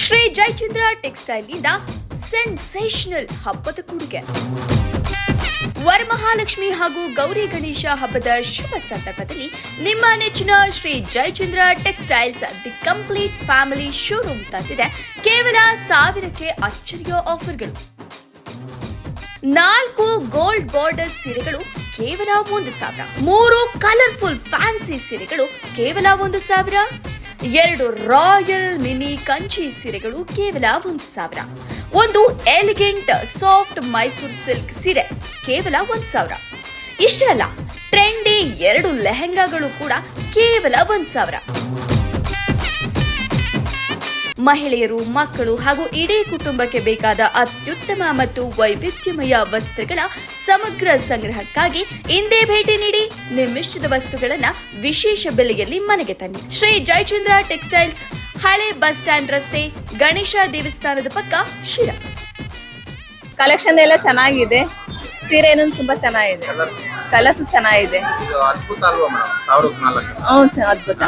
Shri Jayachandra textile ನಿಂದ sensational ಹಬ್ಬದ ಕೊಡುಗೆ. ವರಮಹಾಲಕ್ಷ್ಮಿ ಹಾಗೂ ಗೌರಿ ಗಣೇಶ ಹಬ್ಬದ ಶುಭ ಸಂದರ್ಭದಲ್ಲಿ ನಿಮ್ಮ ನೆಚ್ಚಿನ Shri Jayachandra textiles the complete family showroom ತಂದಿದೆ ಕೇವಲ 1000ಕ್ಕೆ ಅಚ್ಚರಿಯ ಆಫರ್ಗಳು. 4 ಗೋಲ್ಡ್ ಬಾರ್ಡರ್ ಸೀರೆಗಳು ಕೇವಲ 1000, 3 ಕಲರ್ಫುಲ್ ಫ್ಯಾನ್ಸಿ ಸೀರೆಗಳು ಕೇವಲ 1000, 2 ರಾಯಲ್ ಮಿನಿ ಕಂಚಿ ಸೀರೆಗಳು ಕೇವಲ 1000, 1 ಎಲಿಗೆಂಟ್ ಸಾಫ್ಟ್ ಮೈಸೂರು ಸಿಲ್ಕ್ ಸೀರೆ ಕೇವಲ 1000. ಇಷ್ಟೇ ಅಲ್ಲ, ಟ್ರೆಂಡಿ 2 ಲೆಹೆಂಗಾಗಳು ಕೂಡ ಕೇವಲ 1000. ಮಹಿಳೆಯರು, ಮಕ್ಕಳು ಹಾಗೂ ಇಡೀ ಕುಟುಂಬಕ್ಕೆ ಬೇಕಾದ ಅತ್ಯುತ್ತಮ ಮತ್ತು ವೈವಿಧ್ಯಮಯ ವಸ್ತ್ರಗಳ ಸಮಗ್ರ ಸಂಗ್ರಹಕ್ಕಾಗಿ ಇಂದೇ ಭೇಟಿ ನೀಡಿ ನಿಮ್ಮಿಷ್ಟದ ವಸ್ತುಗಳನ್ನು ವಿಶೇಷ ಬೆಲೆಯಲ್ಲಿ ಮನೆಗೆ ತನ್ನಿ. ಶ್ರೀ ಜಯಚಂದ್ರ ಟೆಕ್ಸ್ಟೈಲ್ಸ್, ಹಳೆ ಬಸ್ ಸ್ಟ್ಯಾಂಡ್ ರಸ್ತೆ, ಗಣೇಶ ದೇವಸ್ಥಾನದ ಪಕ್ಕ, ಶಿರಾ. ಕಲೆಕ್ಷನ್ ಎಲ್ಲ ಚೆನ್ನಾಗಿದೆ, ಸೀರೆನೂ ತುಂಬಾ ಚೆನ್ನಾಗಿದೆ, ಕಲರ್ಸ್ ಚೆನ್ನಾಗಿದೆ. ಇದು ಅದ್ಭುತ ಅಲ್ವಾ ಮೇಡಮ್? 1004 ಅದ್ಭುತ.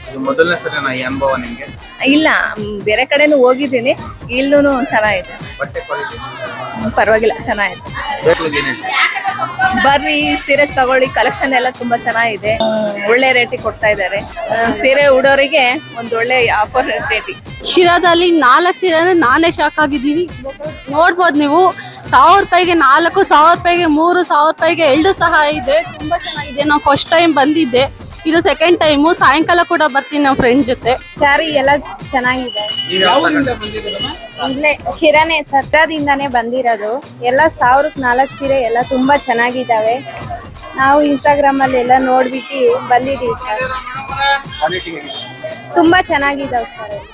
ಇದು ಮೊದಲನೇ ಸರಿನಾ ಈ ಅನುಭವ ನಿಮ್ಗೆ? ಇಲ್ಲ, ಬೇರೆ ಕಡೆನೂ ಹೋಗಿದ್ದೀನಿ, ಇಲ್ಲೂ ಚೆನ್ನಾಗಿದೆ, ಬಟ್ಟೆ ಕ್ವಾಲಿಟಿ ಪರವಾಗಿಲ್ಲ, ಚೆನ್ನಾಗಿದೆ. ಬರ್ರಿ ಸೀರೆ ತಗೊಳ್ಳಿ, ಕಲೆಕ್ಷನ್ ಎಲ್ಲ ತುಂಬಾ ಚೆನ್ನಾಗಿದೆ, ಒಳ್ಳೆ ರೇಟಿಗೆ ಕೊಡ್ತಾ ಇದ್ದಾರೆ. ಸೀರೆ ಉಡೋರಿಗೆ ಒಂದು ಒಳ್ಳೆ ಆಫರ್ ರೇಟಿಗೆ. ಶಿರಾದಲ್ಲಿ 4 ಸೀರೆ ನಾನೇ ಶಾಕ್ ಆಗಿದ್ದೀನಿ. ನೋಡ್ಬೋದು ನೀವು, 1000 ರೂಪಾಯಿಗೆ 4, 1000 ರೂಪಾಯಿಗೆ 3, 1000 ರೂಪಾಯಿಗೆ 2 ಸಹ ಇದೆ. ತುಂಬಾ ಚೆನ್ನಾಗಿದೆ. ನಾವು ಫಸ್ಟ್ ಟೈಮ್ ಬಂದಿದ್ದೆ, ಇದು ಸೆಕೆಂಡ್ ಟೈಮು. ಸಾಯಂಕಾಲ ಕೂಡ ಬರ್ತೀನಿ ನಮ್ಮ ಫ್ರೆಂಡ್ ಜೊತೆ. ಸ್ಯಾರಿ ಎಲ್ಲ ಚೆನ್ನಾಗಿದೆ. ಇಲ್ಲೇ ಶಿರಾನೆ ಸತ್ರದಿಂದಾನೇ ಬಂದಿರೋದು. ಎಲ್ಲ 1000ಕ್ಕೆ 4 ಸೀರೆ ಎಲ್ಲ ತುಂಬಾ ಚೆನ್ನಾಗಿದ್ದಾವೆ. ನಾವು ಇನ್ಸ್ಟಾಗ್ರಾಮ್ ಅಲ್ಲಿ ಎಲ್ಲ ನೋಡ್ಬಿಟ್ಟು ಬಂದಿದ್ದೀವಿ ಸರ್. ತುಂಬಾ ಚೆನ್ನಾಗಿದ್ದಾವೆ ಸರ್.